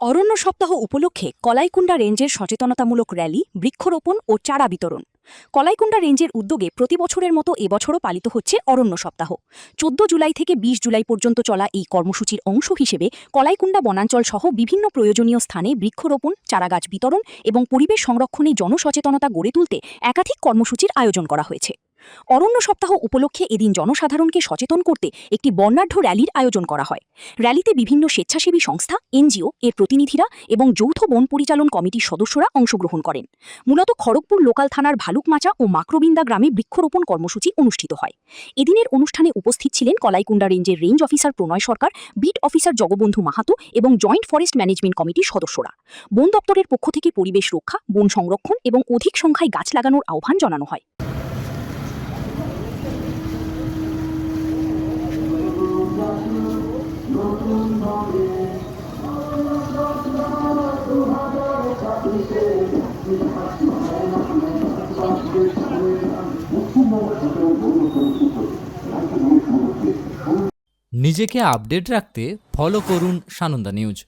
অরণ্য সপ্তাহ উপলক্ষে কলাইকুণ্ডা রেঞ্জের সচেতনতামূলক র্যালি, বৃক্ষরোপণ ও চারা বিতরণ। কলাইকুণ্ডা রেঞ্জের উদ্যোগে প্রতি বছরের মতো এবছরও পালিত হচ্ছে অরণ্য সপ্তাহ। 14 জুলাই থেকে 20 জুলাই পর্যন্ত চলা এই কর্মসূচির অংশ হিসেবে কলাইকুণ্ডা বনাঞ্চল সহ বিভিন্ন প্রয়োজনীয় স্থানে বৃক্ষরোপণ, চারাগাছ বিতরণ এবং পরিবেশ সংরক্ষণে জনসচেতনতা গড়ে তুলতে একাধিক কর্মসূচির আয়োজন করা হয়েছে। অরণ্য সপ্তাহ উপলক্ষে এদিন জনসাধারণকে সচেতন করতে একটি বর্ণাঢ্য র্যালির আয়োজন করা হয়। র্যালিতে বিভিন্ন স্বেচ্ছাসেবী সংস্থা, এনজিও এর প্রতিনিধিরা এবং যৌথ বন পরিচালন কমিটির সদস্যরা অংশগ্রহণ করেন। মূলত খড়গপুর লোকাল থানার ভালুকমাচা ও মাকরবিন্দা গ্রামে বৃক্ষরোপণ কর্মসূচি অনুষ্ঠিত হয়। এদিনের অনুষ্ঠানে উপস্থিত ছিলেন কলাইকুণ্ডা রেঞ্জের রেঞ্জ অফিসার প্রণয় সরকার, বিট অফিসার জগবন্ধু মাহাতো এবং জয়েন্ট ফরেস্ট ম্যানেজমেন্ট কমিটির সদস্যরা। বন দপ্তরের পক্ষ থেকে পরিবেশ রক্ষা, বন সংরক্ষণ এবং অধিক সংখ্যায় গাছ লাগানোর আহ্বান জানানো হয়। নিজেকে আপডেট রাখতে ফলো করুন সানন্দা নিউজ।